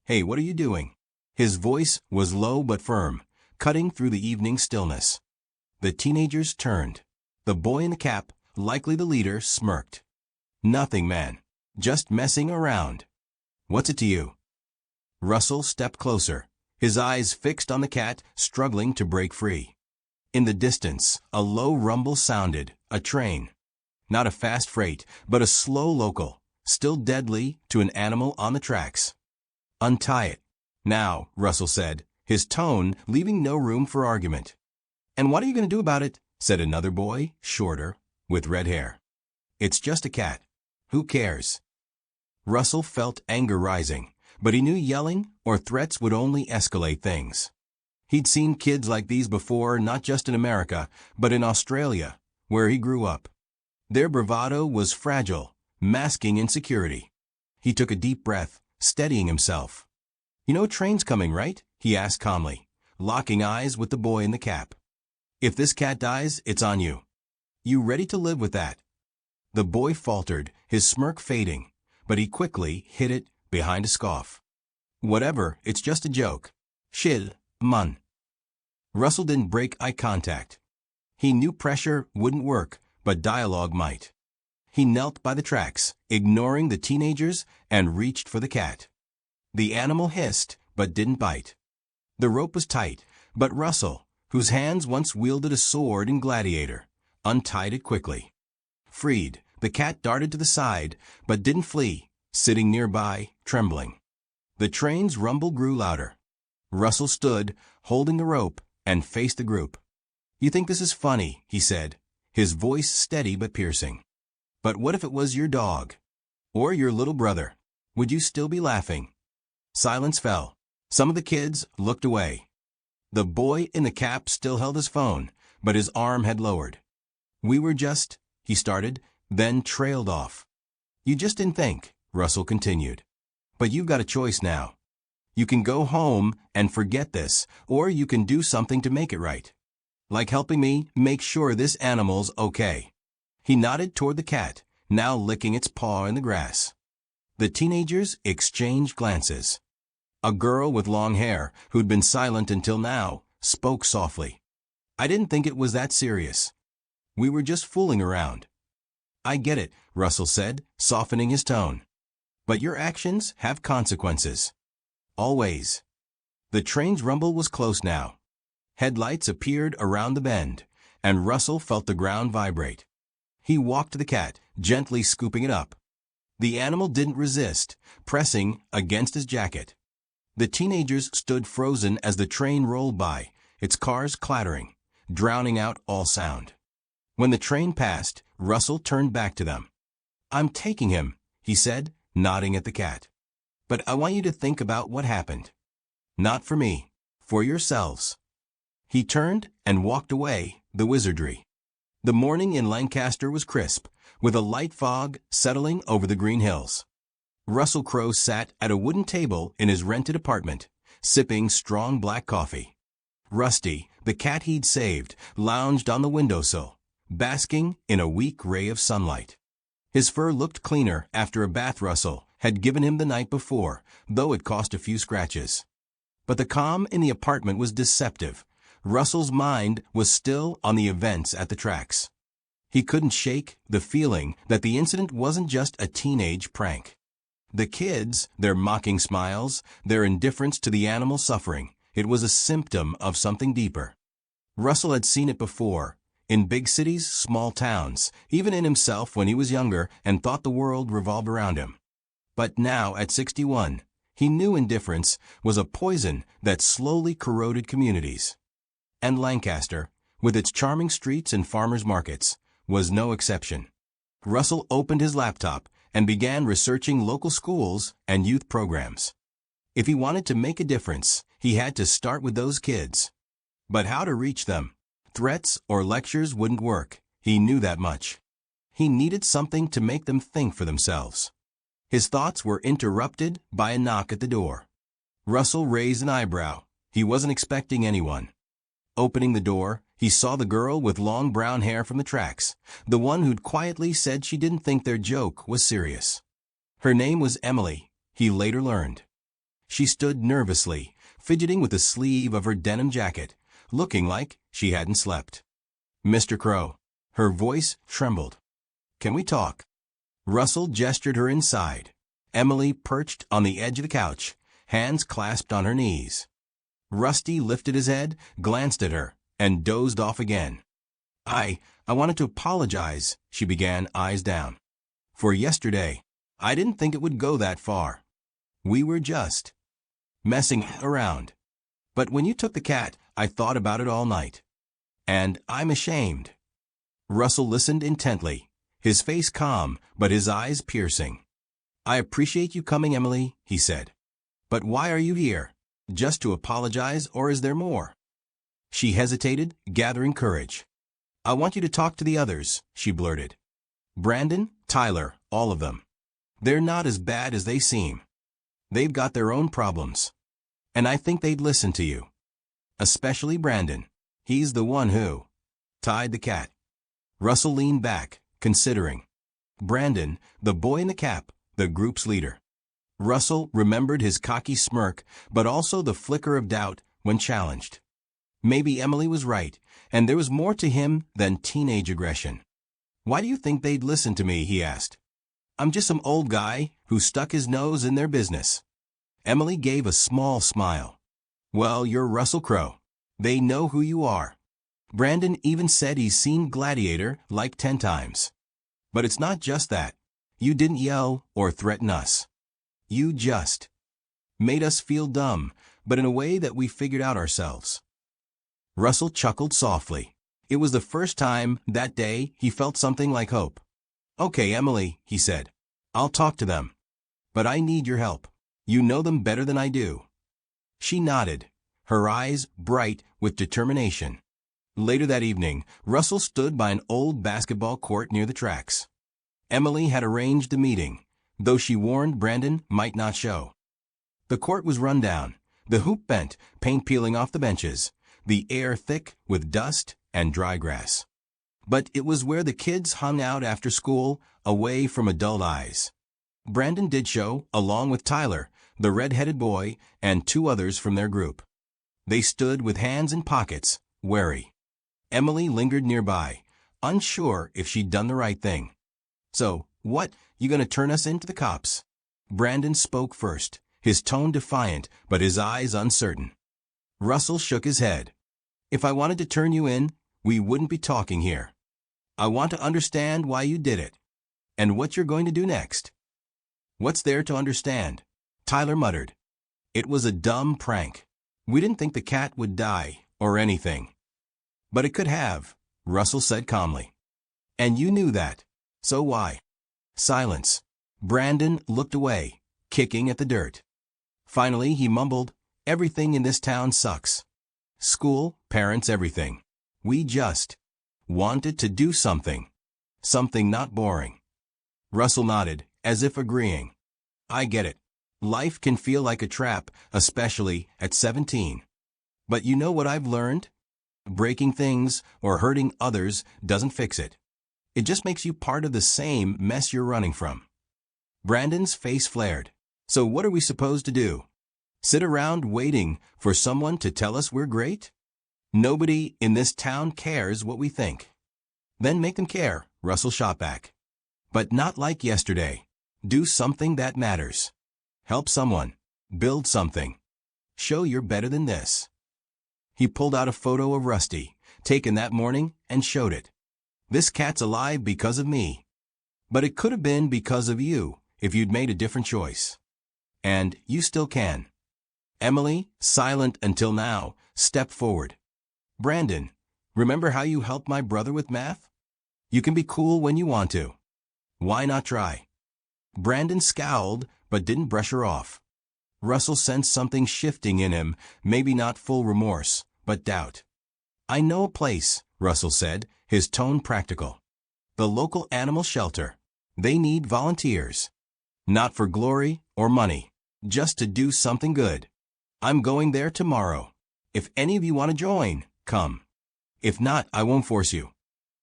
"Hey, what are you doing?" His voice was low but firm, cutting through the evening stillness. The teenagers turned. The boy in the cap, likely the leader, smirked. "Nothing, man. Just messing around." "What's it to you?" Russell stepped closer, his eyes fixed on the cat, struggling to break free. In the distance, a low rumble sounded, a train. Not a fast freight, but a slow local, still deadly to an animal on the tracks. "Untie it. Now," Russell said, his tone leaving no room for argument. "And what are you going to do about it?" said another boy, shorter, with red hair. "It's just a cat. Who cares?" Russell felt anger rising, but he knew yelling or threats would only escalate things. He'd seen kids like these before, not just in America, but in Australia, where he grew up. Their bravado was fragile, masking insecurity. He took a deep breath, steadying himself. "You know a train's coming, right?" he asked calmly, locking eyes with the boy in the cap. "If this cat dies, it's on you. You ready to live with that?" The boy faltered, his smirk fading, but he quickly hid it behind a scoff. "Whatever, it's just a joke. Chill, man." Russell didn't break eye contact. He knew pressure wouldn't work, but dialogue might. He knelt by the tracks, ignoring the teenagers, and reached for the cat. The animal hissed, but didn't bite. The rope was tight, but Russell, whose hands once wielded a sword in Gladiator, untied it quickly. Freed, the cat darted to the side, but didn't flee, sitting nearby, trembling. The train's rumble grew louder. Russell stood, holding the rope, and faced the group. "You think this is funny," he said, his voice steady but piercing. "But what if it was your dog? Or your little brother? Would you still be laughing?" Silence fell. Some of the kids looked away. The boy in the cap still held his phone, but his arm had lowered. "We were just," he started, then trailed off. "You just didn't think," Russell continued. "But you've got a choice now. You can go home and forget this, or you can do something to make it right. Like helping me make sure this animal's okay." He nodded toward the cat, now licking its paw in the grass. The teenagers exchanged glances. A girl with long hair, who'd been silent until now, spoke softly. "I didn't think it was that serious. We were just fooling around." "I get it," Russell said, softening his tone. "But your actions have consequences. Always." The train's rumble was close now. Headlights appeared around the bend, and Russell felt the ground vibrate. He walked to the cat, gently scooping it up. The animal didn't resist, pressing against his jacket. The teenagers stood frozen as the train rolled by, its cars clattering, drowning out all sound. When the train passed, Russell turned back to them. "I'm taking him," he said, nodding at the cat. "But I want you to think about what happened. Not for me, for yourselves." He turned and walked away, the wizardry. The morning in Lancaster was crisp, with a light fog settling over the green hills. Russell Crowe sat at a wooden table in his rented apartment, sipping strong black coffee. Rusty, the cat he'd saved, lounged on the windowsill, basking in a weak ray of sunlight. His fur looked cleaner after a bath Russell had given him the night before, though it cost a few scratches. But the calm in the apartment was deceptive. Russell's mind was still on the events at the tracks. He couldn't shake the feeling that the incident wasn't just a teenage prank. The kids, their mocking smiles, their indifference to the animal suffering, it was a symptom of something deeper. Russell had seen it before, in big cities, small towns, even in himself when he was younger and thought the world revolved around him. But now, at 61, he knew indifference was a poison that slowly corroded communities. And Lancaster, with its charming streets and farmers' markets, was no exception. Russell opened his laptop and began researching local schools and youth programs. If he wanted to make a difference, he had to start with those kids. But how to reach them? Threats or lectures wouldn't work. He knew that much. He needed something to make them think for themselves. His thoughts were interrupted by a knock at the door. Russell raised an eyebrow. He wasn't expecting anyone. Opening the door, he saw the girl with long brown hair from the tracks, the one who'd quietly said she didn't think their joke was serious. Her name was Emily, he later learned. She stood nervously, fidgeting with the sleeve of her denim jacket, looking like she hadn't slept. Mr. Crowe. Her voice trembled. Can we talk? Russell gestured her inside. Emily perched on the edge of the couch, hands clasped on her knees. Rusty lifted his head, glanced at her, and dozed off again. I wanted to apologize, she began, eyes down. For yesterday. I didn't think it would go that far. We were just messing around. But when you took the cat, I thought about it all night. And I'm ashamed. Russell listened intently, his face calm, but his eyes piercing. I appreciate you coming, Emily, he said. But why are you here? Just to apologize, or is there more? She hesitated, gathering courage. I want you to talk to the others, she blurted. Brandon, Tyler, all of them. They're not as bad as they seem. They've got their own problems. And I think they'd listen to you. Especially Brandon. He's the one who tied the cat. Russell leaned back, considering. Brandon, the boy in the cap, the group's leader. Russell remembered his cocky smirk, but also the flicker of doubt when challenged. Maybe Emily was right, and there was more to him than teenage aggression. Why do you think they'd listen to me, he asked. I'm just some old guy who stuck his nose in their business. Emily gave a small smile. Well, you're Russell Crowe. They know who you are. Brandon even said he's seen Gladiator like 10 times. But it's not just that. You didn't yell or threaten us. You just made us feel dumb, but in a way that we figured out ourselves. Russell chuckled softly. It was the first time that day he felt something like hope. Okay, Emily, he said. I'll talk to them. But I need your help. You know them better than I do. She nodded, her eyes bright with determination. Later that evening, Russell stood by an old basketball court near the tracks. Emily had arranged a meeting, though she warned Brandon might not show. The court was run down, the hoop bent, paint peeling off the benches, the air thick with dust and dry grass. But it was where the kids hung out after school, away from adult eyes. Brandon did show, along with Tyler, the red-headed boy, and 2 others from their group. They stood with hands in pockets, wary. Emily lingered nearby, unsure if she'd done the right thing. So, what, you gonna turn us into the cops? Brandon spoke first, his tone defiant, but his eyes uncertain. Russell shook his head. If I wanted to turn you in, we wouldn't be talking here. I want to understand why you did it. And what you're going to do next. What's there to understand? Tyler muttered. It was a dumb prank. We didn't think the cat would die, or anything. But it could have, Russell said calmly. And you knew that. So why? Silence. Brandon looked away, kicking at the dirt. Finally, he mumbled, everything in this town sucks. School, parents, everything. We just wanted to do something. Something not boring. Russell nodded, as if agreeing. I get it. Life can feel like a trap, especially at 17. But you know what I've learned? Breaking things or hurting others doesn't fix it. It just makes you part of the same mess you're running from. Brandon's face flared. So what are we supposed to do? Sit around waiting for someone to tell us we're great? Nobody in this town cares what we think. Then make them care, Russell shot back. But not like yesterday. Do something that matters. Help someone. Build something. Show you're better than this. He pulled out a photo of Rusty, taken that morning, and showed it. This cat's alive because of me. But it could have been because of you, if you'd made a different choice. And you still can. Emily, silent until now, stepped forward. Brandon, remember how you helped my brother with math? You can be cool when you want to. Why not try? Brandon scowled, but didn't brush her off. Russell sensed something shifting in him, maybe not full remorse, but doubt. I know a place, Russell said, his tone practical. The local animal shelter. They need volunteers. Not for glory or money, just to do something good. I'm going there tomorrow. If any of you want to join, come. If not, I won't force you.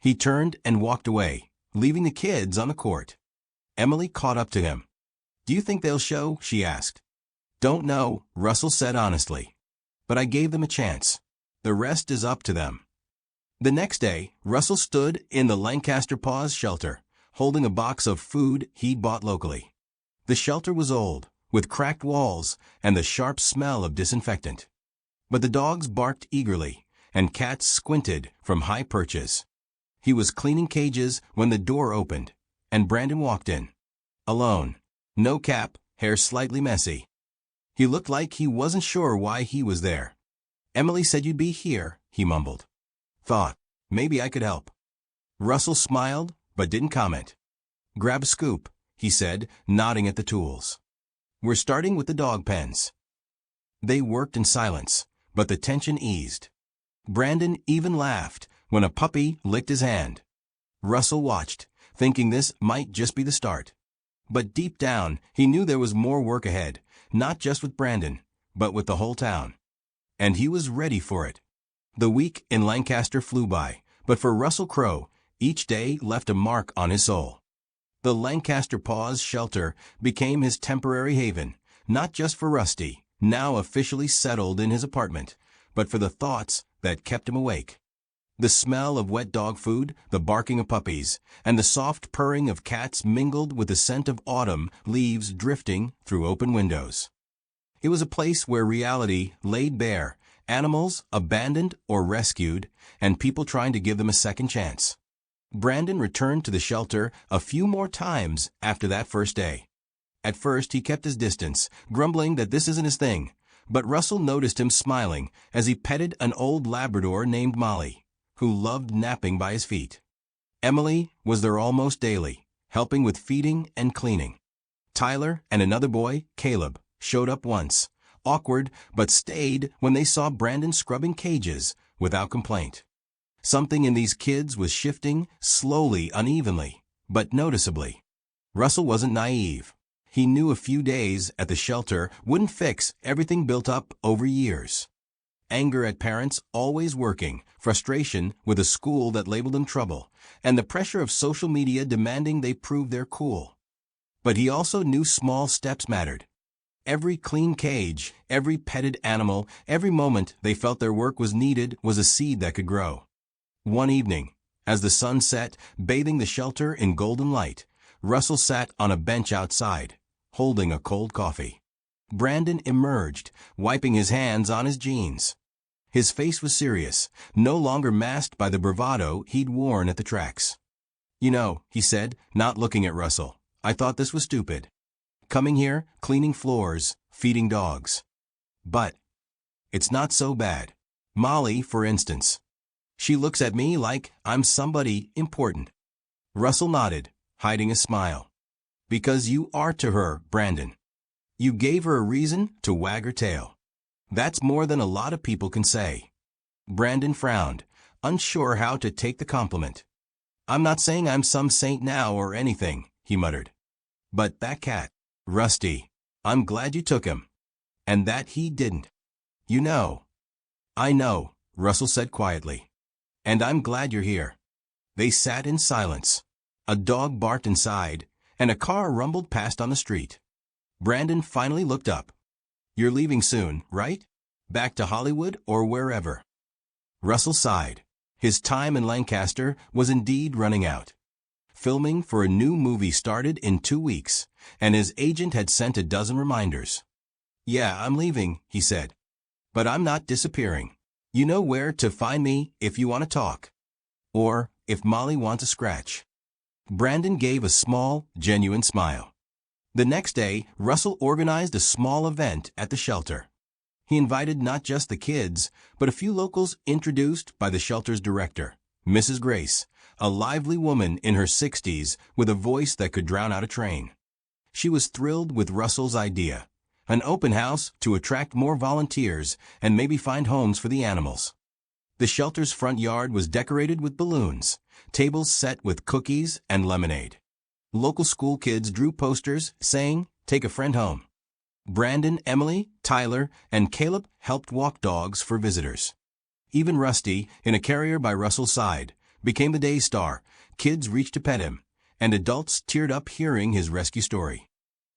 He turned and walked away, leaving the kids on the court. Emily caught up to him. Do you think they'll show? She asked. Don't know, Russell said honestly. But I gave them a chance. The rest is up to them. The next day, Russell stood in the Lancaster Paws shelter, holding a box of food he'd bought locally. The shelter was old, with cracked walls and the sharp smell of disinfectant. But the dogs barked eagerly, and cats squinted from high perches. He was cleaning cages when the door opened, and Brandon walked in. Alone. No cap, hair slightly messy. He looked like he wasn't sure why he was there. Emily said you'd be here, he mumbled. Thought, maybe I could help. Russell smiled, but didn't comment. Grab a scoop, he said, nodding at the tools. We're starting with the dog pens. They worked in silence, but the tension eased. Brandon even laughed when a puppy licked his hand. Russell watched, thinking this might just be the start. But deep down, he knew there was more work ahead, not just with Brandon, but with the whole town. And he was ready for it. The week in Lancaster flew by, but for Russell Crowe, each day left a mark on his soul. The Lancaster Paws shelter became his temporary haven, not just for Rusty, now officially settled in his apartment, but for the thoughts that kept him awake. The smell of wet dog food, the barking of puppies, and the soft purring of cats mingled with the scent of autumn leaves drifting through open windows. It was a place where reality laid bare, animals abandoned or rescued, and people trying to give them a second chance. Brandon returned to the shelter a few more times after that first day. At first he kept his distance, grumbling that this isn't his thing, but Russell noticed him smiling as he petted an old Labrador named Molly, who loved napping by his feet. Emily was there almost daily, helping with feeding and cleaning. Tyler and another boy, Caleb, showed up once, awkward but stayed when they saw Brandon scrubbing cages without complaint. Something in these kids was shifting, slowly, unevenly, but noticeably. Russell wasn't naive. He knew a few days at the shelter wouldn't fix everything built up over years. Anger at parents always working, frustration with a school that labeled them trouble, and the pressure of social media demanding they prove they're cool. But he also knew small steps mattered. Every clean cage, every petted animal, every moment they felt their work was needed was a seed that could grow. One evening, as the sun set, bathing the shelter in golden light, Russell sat on a bench outside, holding a cold coffee. Brandon emerged, wiping his hands on his jeans. His face was serious, no longer masked by the bravado he'd worn at the tracks. You know, he said, not looking at Russell, I thought this was stupid. Coming here, cleaning floors, feeding dogs. But it's not so bad. Molly, for instance. She looks at me like I'm somebody important. Russell nodded, hiding a smile. Because you are to her, Brandon. You gave her a reason to wag her tail. That's more than a lot of people can say. Brandon frowned, unsure how to take the compliment. I'm not saying I'm some saint now or anything, he muttered. But that cat, Rusty, I'm glad you took him. And that he didn't. You know. I know, Russell said quietly. And I'm glad you're here. They sat in silence. A dog barked inside, and a car rumbled past on the street. Brandon finally looked up. You're leaving soon, right? Back to Hollywood or wherever? Russell sighed. His time in Lancaster was indeed running out. Filming for a new movie started in 2 weeks, and his agent had sent a dozen reminders. Yeah, I'm leaving, he said. But I'm not disappearing. You know where to find me if you want to talk. Or if Molly wants a scratch. Brandon gave a small, genuine smile. The next day, Russell organized a small event at the shelter. He invited not just the kids, but a few locals introduced by the shelter's director, Mrs. Grace, a lively woman in her 60s with a voice that could drown out a train. She was thrilled with Russell's idea, an open house to attract more volunteers and maybe find homes for the animals. The shelter's front yard was decorated with balloons, tables set with cookies and lemonade. Local school kids drew posters saying, "Take a friend home." Brandon, Emily, Tyler, and Caleb helped walk dogs for visitors. Even Rusty, in a carrier by Russell's side, became the day's star. Kids reached to pet him, and adults teared up hearing his rescue story.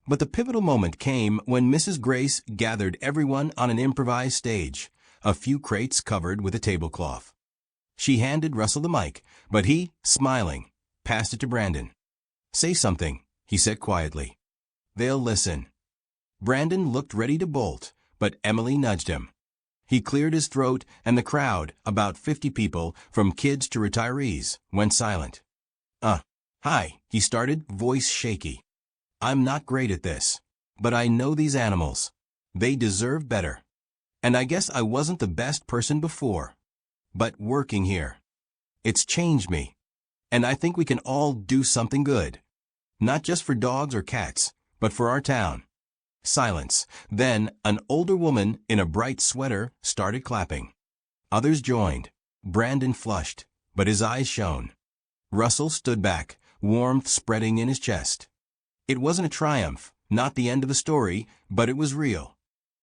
But the pivotal moment came when Mrs. Grace gathered everyone on an improvised stage, a few crates covered with a tablecloth. She handed Russell the mic, but he, smiling, passed it to Brandon. "Say something," he said quietly. "They'll listen." Brandon looked ready to bolt, but Emily nudged him. He cleared his throat, and the crowd, about 50 people, from kids to retirees, went silent. Hi, he started, voice shaky. "I'm not great at this, but I know these animals. They deserve better. And I guess I wasn't the best person before. But working here, it's changed me. And I think we can all do something good. Not just for dogs or cats, but for our town." Silence. Then an older woman in a bright sweater started clapping. Others joined. Brandon flushed, but his eyes shone. Russell stood back, warmth spreading in his chest. It wasn't a triumph, not the end of the story, but it was real.